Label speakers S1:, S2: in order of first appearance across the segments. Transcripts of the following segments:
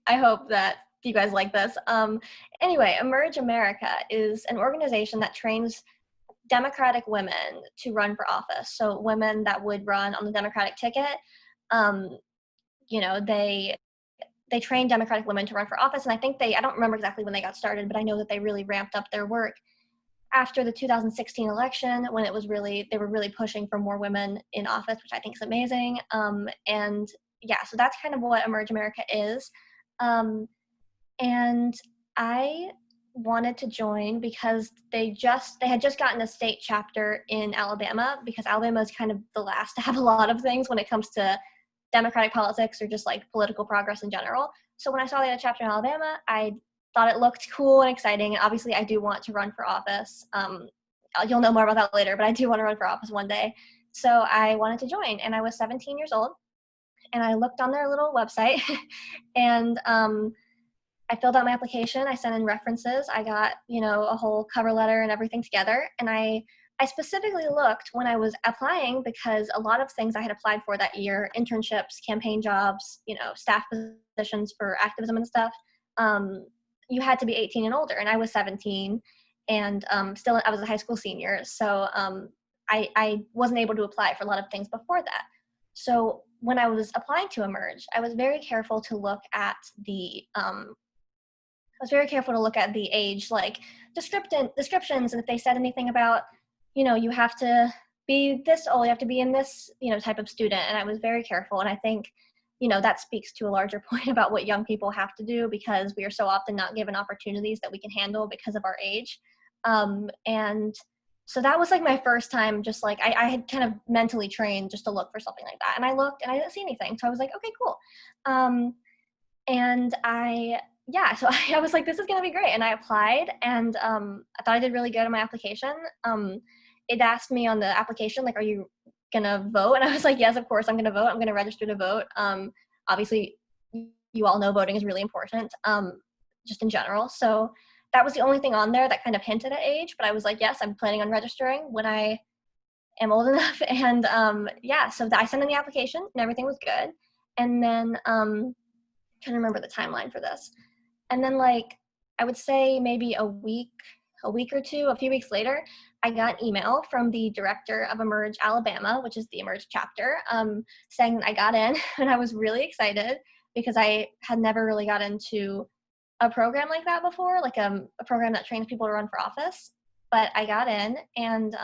S1: I hope that you guys like this. Anyway, Emerge America is an organization that trains Democratic women to run for office. So women that would run on the Democratic ticket, um, they train Democratic women to run for office. And I think I don't remember exactly when they got started, but I know that they really ramped up their work after the 2016 election, when they were really pushing for more women in office, which I think is amazing. And yeah, so that's kind of what Emerge America is. And I wanted to join because they had just gotten a state chapter in Alabama, because Alabama is kind of the last to have a lot of things when it comes to Democratic politics or just like political progress in general. So when I saw they had a chapter in Alabama, I thought it looked cool and exciting. And obviously I do want to run for office. You'll know more about that later, but I do want to run for office one day. So I wanted to join, and I was 17 years old, and I looked on their little website and I filled out my application. I sent in references. I got, a whole cover letter and everything together. And I specifically looked when I was applying, because a lot of things I had applied for that year, internships, campaign jobs, staff positions for activism and stuff, you had to be 18 and older. And I was 17, and still I was a high school senior. So I wasn't able to apply for a lot of things before that. So when I was applying to Emerge, I was very careful to look at the age, like descriptions, and if they said anything about, you have to be this old, you have to be in this, type of student. And I was very careful. And I think, that speaks to a larger point about what young people have to do, because we are so often not given opportunities that we can handle because of our age. And so that was like my first time, just like I had kind of mentally trained just to look for something like that. And I looked and I didn't see anything. So I was like, okay, cool. And so I was like, this is going to be great. And I applied, and I thought I did really good on my application. It asked me on the application, like, are you going to vote? And I was like, yes, of course I'm going to vote. I'm going to register to vote. Obviously, you all know voting is really important, just in general. So that was the only thing on there that kind of hinted at age. But I was like, yes, I'm planning on registering when I am old enough. And so I sent in the application and everything was good. And then trying to remember the timeline for this. And then, like, I would say maybe a week or two, a few weeks later, I got an email from the director of Emerge Alabama, which is the Emerge chapter, saying that I got in. And I was really excited, because I had never really got into a program like that before, like a program that trains people to run for office. But I got in, and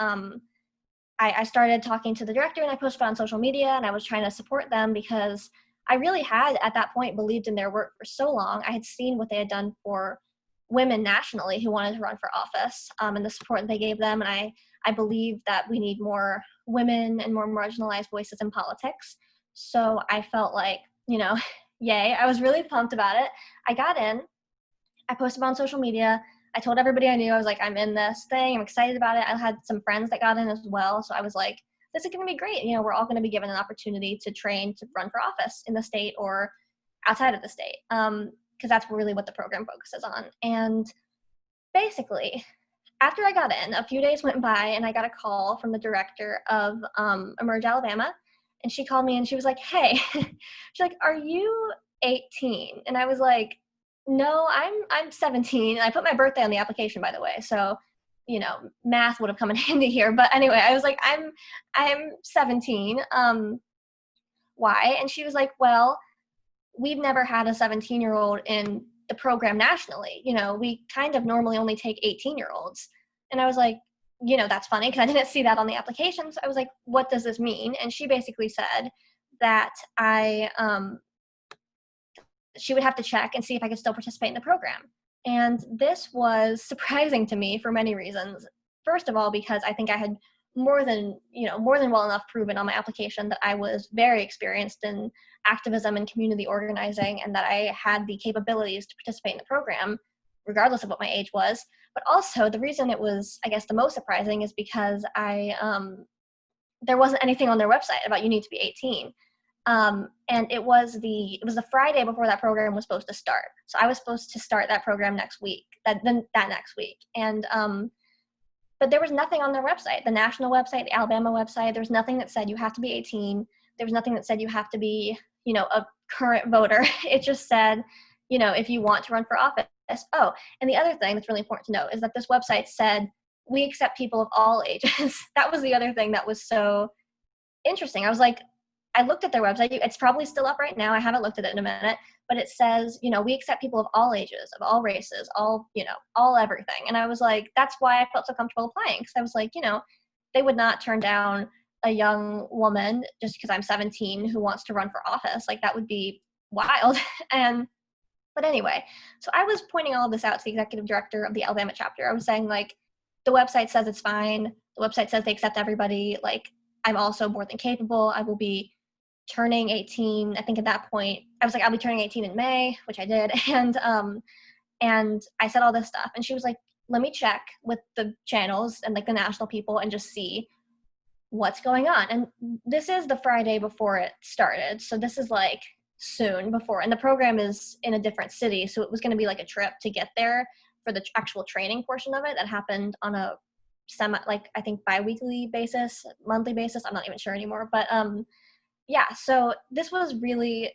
S1: I started talking to the director, and I posted on social media, and I was trying to support them, because I really had, at that point, believed in their work for so long. I had seen what they had done for women nationally who wanted to run for office, and the support that they gave them. And I believe that we need more women and more marginalized voices in politics. So I felt like, yay. I was really pumped about it. I got in. I posted on social media. I told everybody I knew. I was like, I'm in this thing. I'm excited about it. I had some friends that got in as well. So I was like, this is going to be great. We're all going to be given an opportunity to train to run for office in the state or outside of the state, because that's really what the program focuses on. And basically, after I got in, a few days went by, and I got a call from the director of Emerge Alabama, and she called me, and she was like, hey, she's like, are you 18? And I was like, no, I'm 17. And I put my birthday on the application, by the way. So math would have come in handy here. But anyway, I was like, I'm 17. Why? And she was like, well, we've never had a 17-year-old in the program nationally. We kind of normally only take 18-year-olds. And I was like, that's funny, because I didn't see that on the application. So I was like, what does this mean? And she basically said that she would have to check and see if I could still participate in the program. And this was surprising to me for many reasons. First of all, because I think I had more than well enough proven on my application that I was very experienced in activism and community organizing, and that I had the capabilities to participate in the program, regardless of what my age was. But also, the reason it was, I guess, the most surprising is because there wasn't anything on their website about you need to be 18. And it was the Friday before that program was supposed to start. So I was supposed to start that program next week, that next week. And, but there was nothing on their website, the national website, the Alabama website. There was nothing that said you have to be 18. There was nothing that said you have to be, a current voter. It just said if you want to run for office. Oh, and the other thing that's really important to note is that this website said, we accept people of all ages. That was the other thing that was so interesting. I was like, I looked at their website. It's probably still up right now. I haven't looked at it in a minute, but it says, we accept people of all ages, of all races, all everything. And I was like, that's why I felt so comfortable applying. Because I was like, they would not turn down a young woman just because I'm 17 who wants to run for office. Like, that would be wild. But anyway, so I was pointing all of this out to the executive director of the Alabama chapter. I was saying, like, the website says it's fine. The website says they accept everybody. Like, I'm also more than capable. I will be turning 18. I think at that point, I was like, I'll be turning 18 in May, which I did. And I said all this stuff. And she was like, let me check with the channels and like the national people and just see what's going on. And this is the Friday before it started. So this is like soon before. And the program is in a different city. So it was going to be like a trip to get there for the actual training portion of it that happened on a I think bi-weekly basis, monthly basis. I'm not even sure anymore. But yeah, so this was really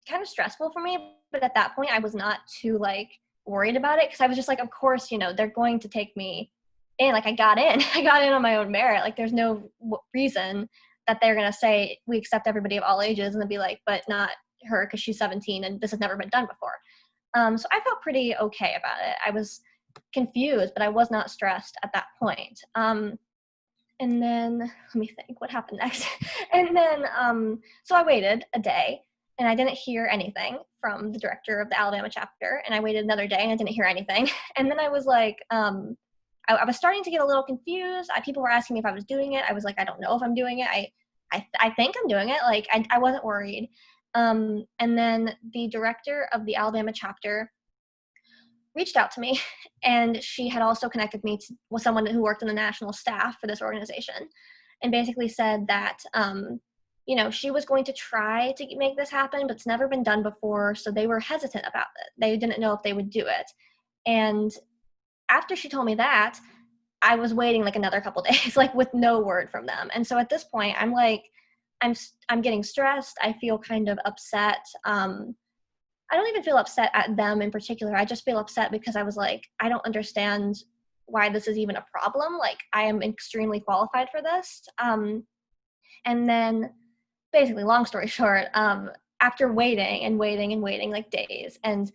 S1: kind of stressful for me. But at that point, I was not too like worried about it because I was just like, of course, they're going to take me in. Like, I got in on my own merit. Like, there's no reason that they're going to say we accept everybody of all ages and then be like, but not her because she's 17 and this has never been done before. So I felt pretty okay about it. I was confused, but I was not stressed at that point. And then let me think what happened next. And then, so I waited a day and I didn't hear anything from the director of the Alabama chapter. And I waited another day and I didn't hear anything. And then I was like, I was starting to get a little confused. People were asking me if I was doing it. I was like, I don't know if I'm doing it. I think I'm doing it. Like, I wasn't worried. And then the director of the Alabama chapter reached out to me, and she had also connected me with someone who worked in the national staff for this organization, and basically said that, she was going to try to make this happen, but it's never been done before, so they were hesitant about it. They didn't know if they would do it. And after she told me that, I was waiting like another couple days, like with no word from them. And so at this point, I'm like, I'm getting stressed. I feel kind of upset. I don't even feel upset at them in particular. I just feel upset because I was like, I don't understand why this is even a problem. Like, I am extremely qualified for this. And then basically, long story short, after waiting and waiting and waiting like days and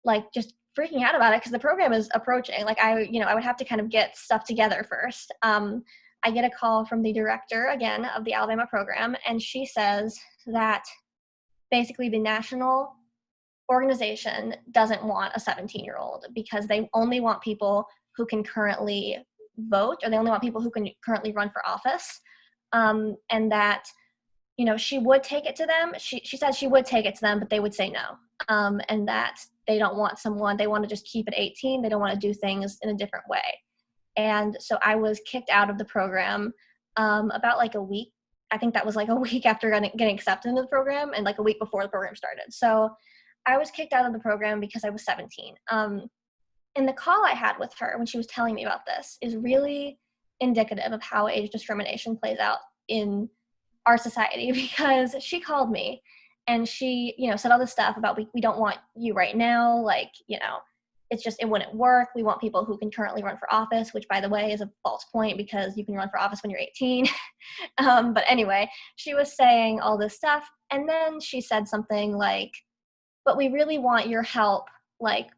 S1: like just freaking out about it because the program is approaching, like I would have to kind of get stuff together first. I get a call from the director again of the Alabama program, and she says that basically the national organization doesn't want a 17-year-old because they only want people who can currently vote, or they only want people who can currently run for office. And that, she would take it to them. She said she would take it to them, but they would say no. And that they don't want someone, they want to just keep it 18. They don't want to do things in a different way. And so I was kicked out of the program about like a week. I think that was like a week after getting accepted into the program and like a week before the program started. So I was kicked out of the program because I was 17. And the call I had with her when she was telling me about this is really indicative of how age discrimination plays out in our society, because she called me and she, said all this stuff about we don't want you right now. Like, it wouldn't work. We want people who can currently run for office, which, by the way, is a false point because you can run for office when you're 18. But anyway, she was saying all this stuff. And then she said something like, but we really want your help, like,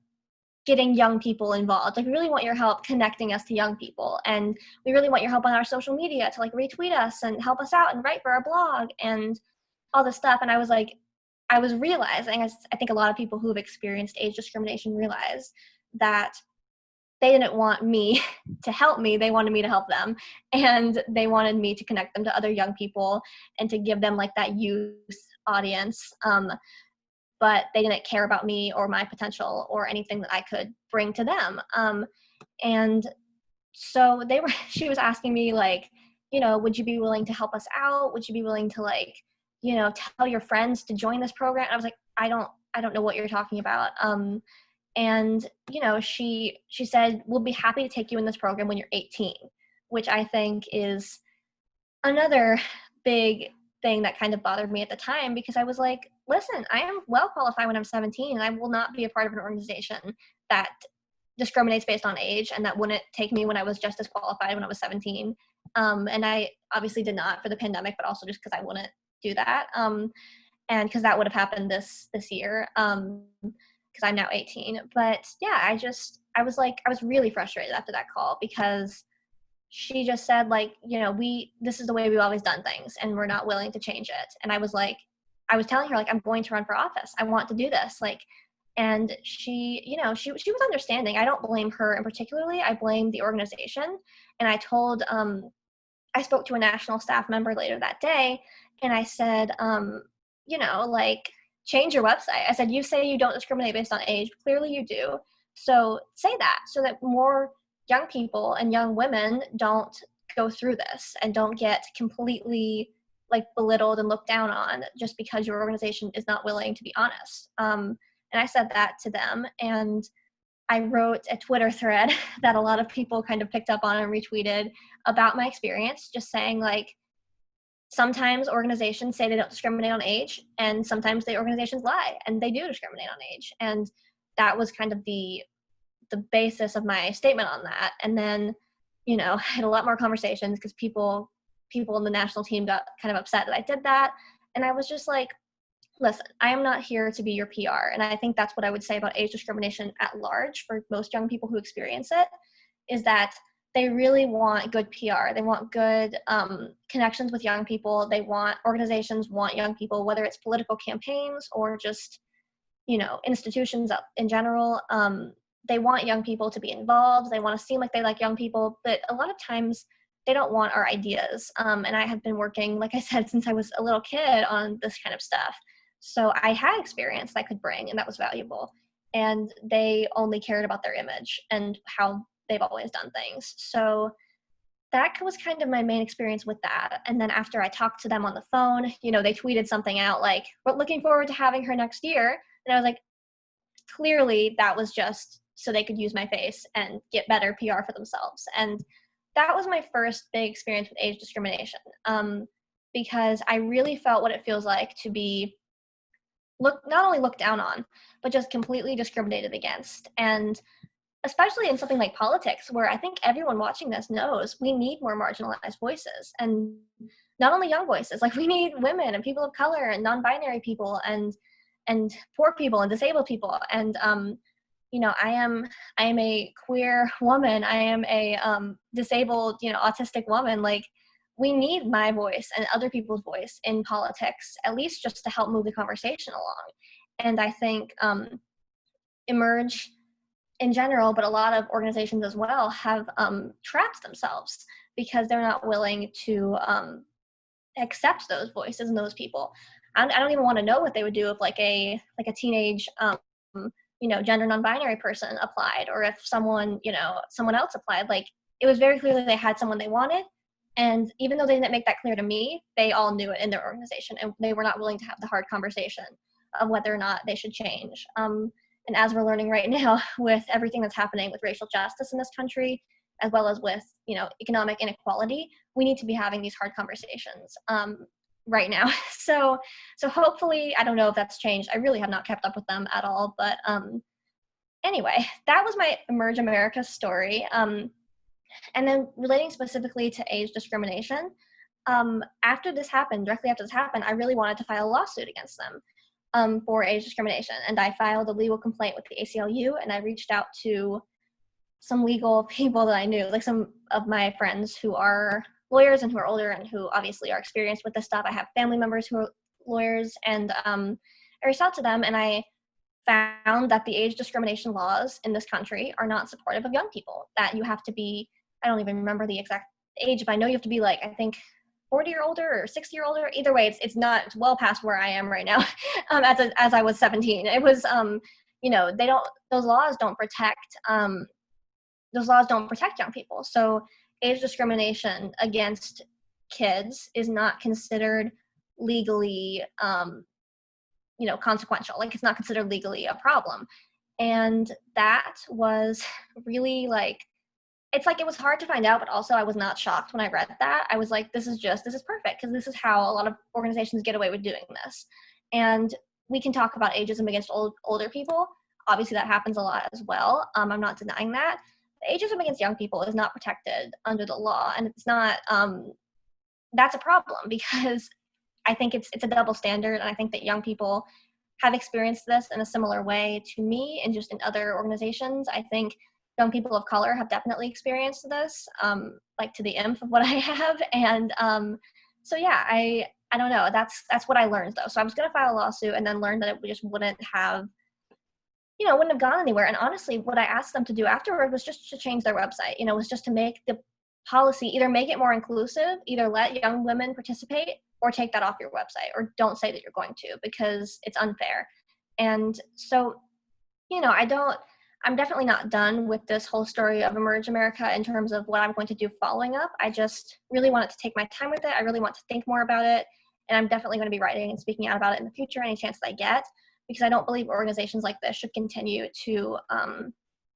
S1: getting young people involved. Like, we really want your help connecting us to young people. And we really want your help on our social media to, like, retweet us and help us out and write for our blog and all this stuff. And I was like, I was realizing, as I think a lot of people who have experienced age discrimination realize, that they didn't want me to help me. They wanted me to help them. And they wanted me to connect them to other young people and to give them, like, that youth audience. But they didn't care about me or my potential or anything that I could bring to them. And so she was asking me, like, would you be willing to help us out? Would you be willing to, like, tell your friends to join this program? And I was like, I don't know what you're talking about. And, she said, we'll be happy to take you in this program when you're 18, which I think is another big thing that kind of bothered me at the time, because I was like, listen, I am well qualified when I'm 17, and I will not be a part of an organization that discriminates based on age and that wouldn't take me when I was just as qualified when I was 17. And I obviously did not for the pandemic, but also just because I wouldn't do that. And because that would have happened this year, because I'm now 18. But yeah, I was like, I was really frustrated after that call because she just said, like, you know, this is the way we've always done things and we're not willing to change it. And I was like, I was telling her, like, I'm going to run for office. I want to do this. Like, and she, you know, she was understanding. I don't blame her in particularly. I blame the organization. And I spoke to a national staff member later that day, and I said, you know, like, change your website. I said, you say you don't discriminate based on age. Clearly you do. So say that so that more young people and young women don't go through this and don't get completely like belittled and looked down on just because your organization is not willing to be honest. And I said that to them, and I wrote a Twitter thread that a lot of people kind of picked up on and retweeted about my experience, just saying, like, sometimes organizations say they don't discriminate on age, and sometimes the organizations lie and they do discriminate on age. And that was kind of the basis of my statement on that. And then, you know, I had a lot more conversations because people in the national team got kind of upset that I did that. And I was just like, listen, I am not here to be your PR. And I think that's what I would say about age discrimination at large for most young people who experience it, is that they really want good PR. They want good connections with young people. Organizations want young people, whether it's political campaigns or just, you know, institutions in general. They want young people to be involved. They want to seem like they like young people, but a lot of times they don't want our ideas. And I have been working, like I said, since I was a little kid on this kind of stuff. So I had experience that I could bring, and that was valuable. And they only cared about their image and how they've always done things. So that was kind of my main experience with that. And then after I talked to them on the phone, you know, they tweeted something out like, we're looking forward to having her next year. And I was like, clearly that was just so they could use my face and get better PR for themselves. And that was my first big experience with age discrimination, because I really felt what it feels like to be not only looked down on, but just completely discriminated against. And especially in something like politics, where I think everyone watching this knows we need more marginalized voices, and not only young voices, like we need women and people of color and non-binary people and poor people and disabled people. And you know, I am a queer woman. I am a disabled, you know, autistic woman. Like, we need my voice and other people's voice in politics, at least just to help move the conversation along. And I think Emerge in general, but a lot of organizations as well, have trapped themselves because they're not willing to accept those voices and those people. I don't even want to know what they would do if like a teenage you know, gender non-binary person applied, or if someone else applied. Like, it was very clear that they had someone they wanted, and even though they didn't make that clear to me, they all knew it in their organization, and they were not willing to have the hard conversation of whether or not they should change. And as we're learning right now with everything that's happening with racial justice in this country, as well as with, you know, economic inequality, we need to be having these hard conversations right now. So hopefully, I don't know if that's changed. I really have not kept up with them at all. But anyway, that was my Emerge America story. And then relating specifically to age discrimination, directly after this happened, I really wanted to file a lawsuit against them for age discrimination. And I filed a legal complaint with the ACLU, and I reached out to some legal people that I knew, like some of my friends who are lawyers and who are older and who obviously are experienced with this stuff. I have family members who are lawyers, and I reached out to them, and I found that the age discrimination laws in this country are not supportive of young people, that you have to be, I don't even remember the exact age, but I know you have to be like, I think 40 or older or 60 or older. Either way, it's well past where I am right now. As I was 17, it was, you know, those laws don't protect young people. So age discrimination against kids is not considered legally, you know, consequential. Like, it's not considered legally a problem. And that was really like, it's like, it was hard to find out, but also I was not shocked when I read that. I was like, this is perfect, because this is how a lot of organizations get away with doing this. And we can talk about ageism against older people. Obviously, that happens a lot as well. I'm not denying that. Ageism against young people is not protected under the law, and it's not. That's a problem because I think it's a double standard, and I think that young people have experienced this in a similar way to me and just in other organizations. I think young people of color have definitely experienced this, like to the nth of what I have. And so yeah, I don't know. That's what I learned though. So I was going to file a lawsuit and then learned that it just wouldn't have, wouldn't have gone anywhere. And honestly, what I asked them to do afterward was just to change their website. Was just to make the policy, either make it more inclusive, either let young women participate, or take that off your website, or don't say that you're going to, because it's unfair. And so, I'm definitely not done with this whole story of Emerge America in terms of what I'm going to do following up. I just really wanted to take my time with it. I really want to think more about it. And I'm definitely going to be writing and speaking out about it in the future, any chance that I get, because I don't believe organizations like this should continue to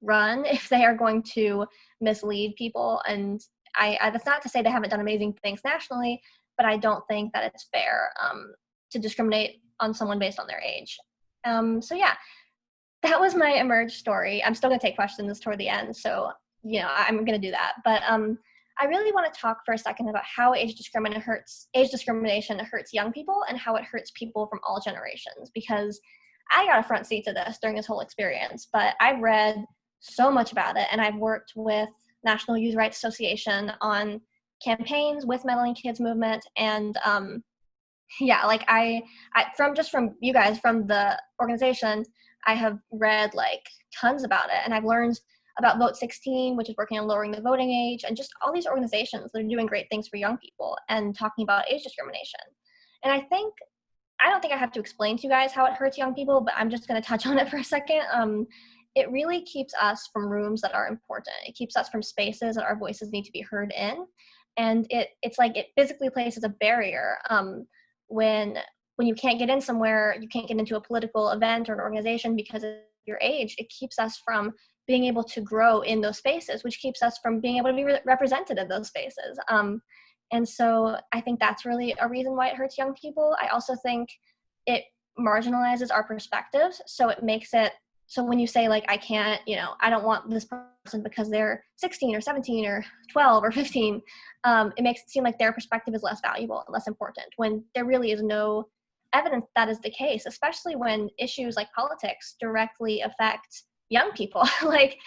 S1: run if they are going to mislead people. And that's not to say they haven't done amazing things nationally, but I don't think that it's fair to discriminate on someone based on their age. So yeah, that was my Emerge story. I'm still going to take questions toward the end, so I'm going to do that. But I really want to talk for a second about how age discrimination hurts young people and how it hurts people from all generations, because I got a front seat to this during this whole experience. But I've read so much about it, and I've worked with National Youth Rights Association on campaigns with Meddling Kids Movement, and yeah, like I from you guys from the organization, I have read like tons about it, and I've learned about Vote 16, which is working on lowering the voting age, and just all these organizations that are doing great things for young people and talking about age discrimination. And I don't think I have to explain to you guys how it hurts young people, but I'm just going to touch on it for a second. It really keeps us from rooms that are important. It keeps us from spaces that our voices need to be heard in. And it's like it physically places a barrier when you can't get in somewhere, you can't get into a political event or an organization because of your age. It keeps us from being able to grow in those spaces, which keeps us from being able to be represented in those spaces. And so I think that's really a reason why it hurts young people. I also think it marginalizes our perspectives. So it makes it, so when you say like, I can't, I don't want this person because they're 16 or 17 or 12 or 15, it makes it seem like their perspective is less valuable and less important, when there really is no evidence that is the case, especially when issues like politics directly affect young people, like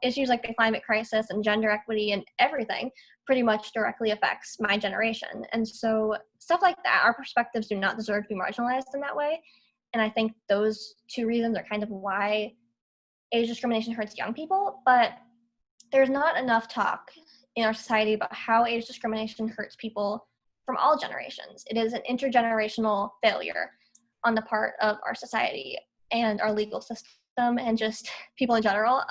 S1: issues like the climate crisis and gender equity and everything pretty much directly affects my generation. And so stuff like that, our perspectives do not deserve to be marginalized in that way. And I think those two reasons are kind of why age discrimination hurts young people. But there's not enough talk in our society about how age discrimination hurts people from all generations. It is an intergenerational failure on the part of our society and our legal system and just people in general.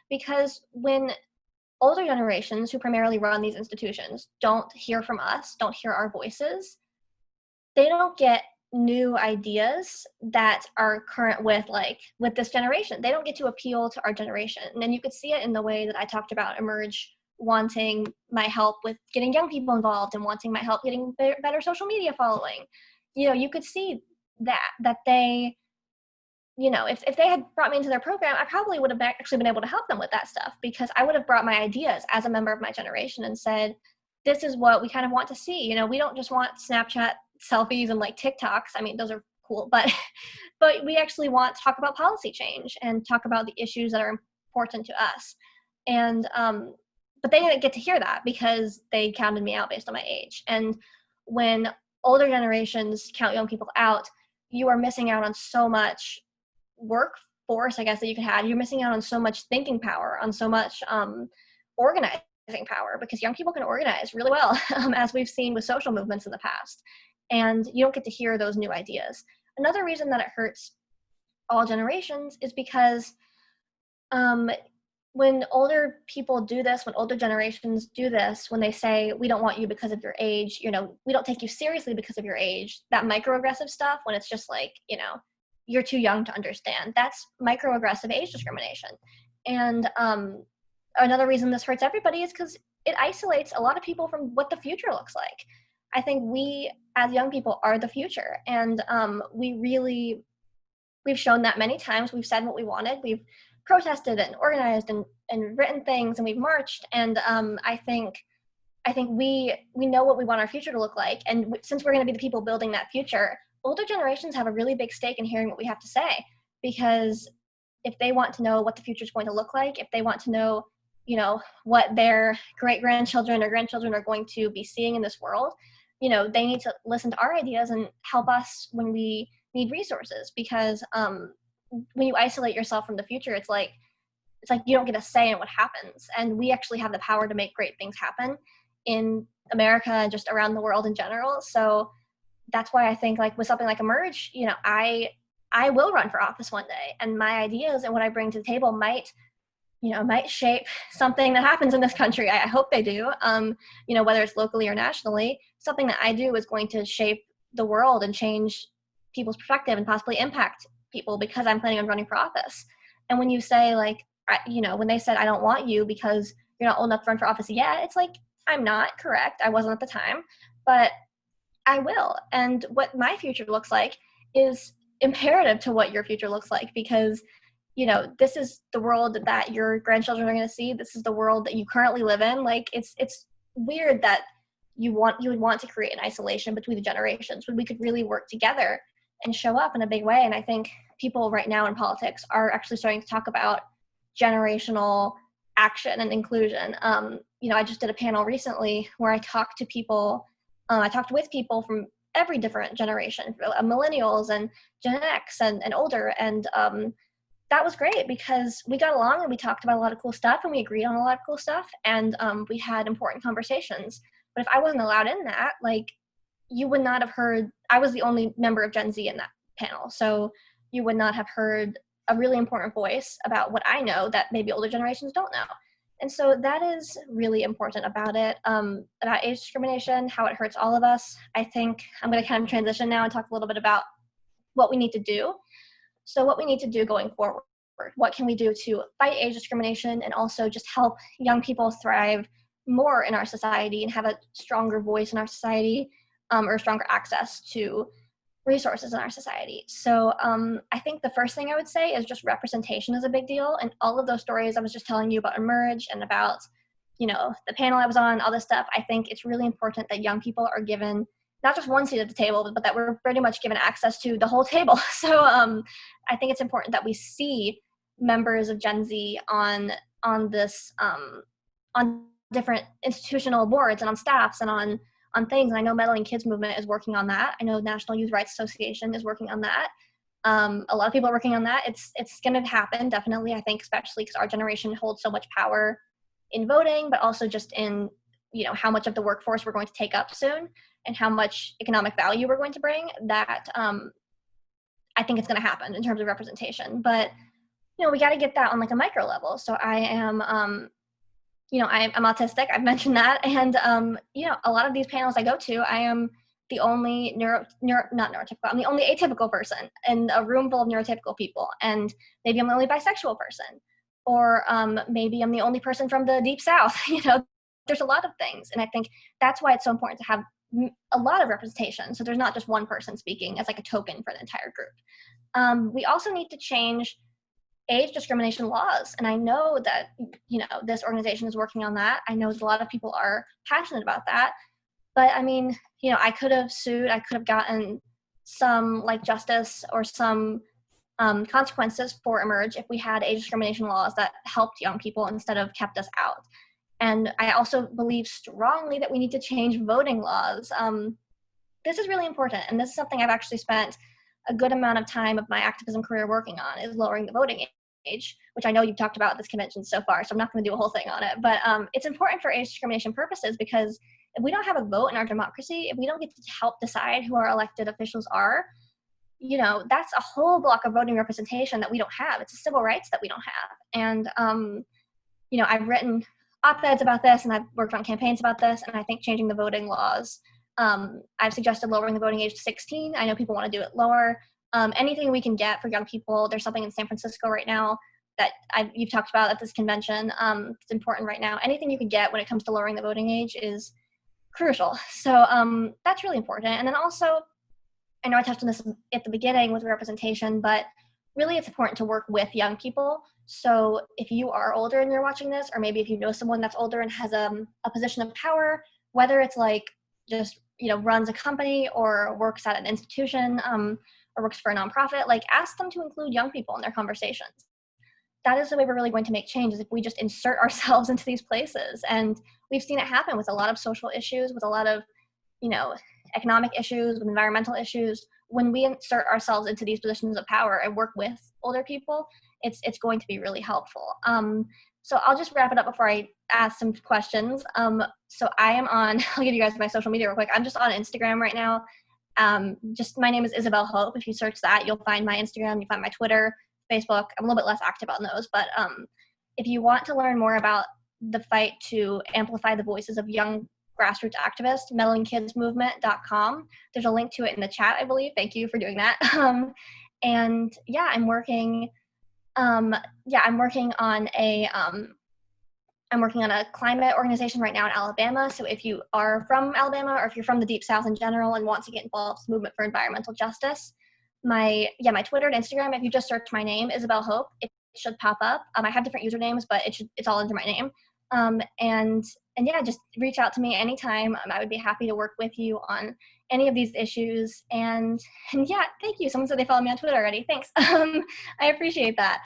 S1: Because when older generations who primarily run these institutions don't hear from us, don't hear our voices, they don't get new ideas that are current with this generation. They don't get to appeal to our generation. And then you could see it in the way that I talked about Emerge wanting my help with getting young people involved and wanting my help getting better social media following. You could see that they, if they had brought me into their program, I probably would have actually been able to help them with that stuff, because I would have brought my ideas as a member of my generation and said, this is what we kind of want to see. We don't just want Snapchat selfies and like TikToks. I mean, those are cool, but we actually want to talk about policy change and talk about the issues that are important to us. And but they didn't get to hear that because they counted me out based on my age. And when older generations count young people out, you are missing out on so much workforce, I guess, that you could have. You're missing out on so much thinking power, on so much organizing power, because young people can organize really well, as we've seen with social movements in the past. And you don't get to hear those new ideas. Another reason that it hurts all generations is because when older people do this, when older generations do this, when they say, we don't want you because of your age, we don't take you seriously because of your age, that microaggressive stuff, when it's just like, you're too young to understand, that's microaggressive age discrimination. And another reason this hurts everybody is because it isolates a lot of people from what the future looks like. I think we, as young people, are the future, and we really We've shown that many times. We've said what we wanted. We've protested and organized and written things, and we've marched. And I think we know what we want our future to look like. And since we're going to be the people building that future, older generations have a really big stake in hearing what we have to say, because if they want to know what the future is going to look like, if they want to know, what their great grandchildren or grandchildren are going to be seeing in this world, they need to listen to our ideas and help us when we need resources. Because when you isolate yourself from the future, it's like you don't get a say in what happens. And we actually have the power to make great things happen in America and just around the world in general. So that's why I think, like, with something like Emerge, I will run for office one day, and my ideas and what I bring to the table might shape something that happens in this country. I hope they do. Whether it's locally or nationally, something that I do is going to shape the world and change people's perspective and possibly impact people, because I'm planning on running for office. And when you say, like, when they said, I don't want you because you're not old enough to run for office yet, it's like, I'm not. Correct. I wasn't at the time, but I will. And what my future looks like is imperative to what your future looks like, because this is the world that your grandchildren are going to see. This is the world that you currently live in. Like, it's weird that you would want to create an isolation between the generations when we could really work together and show up in a big way. And I think people right now in politics are actually starting to talk about generational action and inclusion. I just did a panel recently where I talked to people. I talked with people from every different generation, millennials and Gen X and older. And that was great, because we got along and we talked about a lot of cool stuff and we agreed on a lot of cool stuff, and we had important conversations. But if I wasn't allowed in that, like, you would not have heard. I was the only member of Gen Z in that panel, so you would not have heard a really important voice about what I know that maybe older generations don't know. And so that is really important about it, about age discrimination, how it hurts all of us. I think I'm going to kind of transition now and talk a little bit about what we need to do. So what we need to do going forward, what can we do to fight age discrimination and also just help young people thrive more in our society and have a stronger voice in our society, or stronger access to resources in our society. So I think the first thing I would say is just representation is a big deal. And all of those stories I was just telling you about Emerge and about, the panel I was on, all this stuff, I think it's really important that young people are given not just one seat at the table, but that we're pretty much given access to the whole table. So I think it's important that we see members of Gen Z on this, on different institutional boards and on staffs and on things. And I know Meddling Kids Movement is working on that. I know National Youth Rights Association is working on that. A lot of people are working on that. It's going to happen, definitely, I think, especially because our generation holds so much power in voting, but also just in, how much of the workforce we're going to take up soon and how much economic value we're going to bring, that I think it's going to happen in terms of representation. But, we got to get that on, like, a micro level. So I am, I'm autistic. I've mentioned that. And, a lot of these panels I go to, I am the only not neurotypical, I'm the only atypical person in a room full of neurotypical people. And maybe I'm the only bisexual person, or maybe I'm the only person from the deep South. There's a lot of things. And I think that's why it's so important to have a lot of representation. So there's not just one person speaking as like a token for the entire group. We also need to change age discrimination laws. And I know that, this organization is working on that. I know a lot of people are passionate about that. But I mean, I could have sued, I could have gotten some, like, justice or some consequences for Emerge if we had age discrimination laws that helped young people instead of kept us out. And I also believe strongly that we need to change voting laws. This is really important. And this is something I've actually spent a good amount of time of my activism career working on, is lowering the voting age, which I know you've talked about at this convention so far, so I'm not going to do a whole thing on it. But it's important for age discrimination purposes, because if we don't have a vote in our democracy, if we don't get to help decide who our elected officials are, that's a whole block of voting representation that we don't have. It's a civil rights that we don't have. And, I've written op-eds about this, and I've worked on campaigns about this, and I think changing the voting laws, I've suggested lowering the voting age to 16. I know people want to do it lower. Anything we can get for young people. There's something in San Francisco right now that you've talked about at this convention. It's important right now. Anything you can get when it comes to lowering the voting age is crucial. So that's really important. And then also, I know I touched on this at the beginning with representation, but really it's important to work with young people. So if you are older and you're watching this, or maybe if you know someone that's older and has a position of power, whether it's like just, runs a company or works at an institution, or works for a nonprofit, like ask them to include young people in their conversations. That is the way we're really going to make change, is if we just insert ourselves into these places. And we've seen it happen with a lot of social issues, with a lot of, you know, economic issues, with environmental issues. When we insert ourselves into these positions of power and work with older people, it's going to be really helpful. So I'll just wrap it up before I ask some questions. So I am on, I'll give you guys my social media real quick. I'm just on Instagram right now. Just my name is Isabel Hope. If you search that, you'll find my Instagram, you find my Twitter, Facebook. I'm a little bit less active on those, but if you want to learn more about the fight to amplify the voices of young grassroots activists, meddlingkidsmovement.com. There's a link to it in the chat, I believe. Thank you for doing that. And yeah, I'm working on a climate organization right now in Alabama. So if you are from Alabama, or if you're from the Deep South in general and want to get involved with the movement for environmental justice, my Twitter and Instagram, if you just search my name, Isabel Hope, it should pop up. I have different usernames, but it's all under my name. And yeah, just reach out to me anytime. I would be happy to work with you on any of these issues. And yeah, thank you. Someone said they follow me on Twitter already. Thanks. I appreciate that.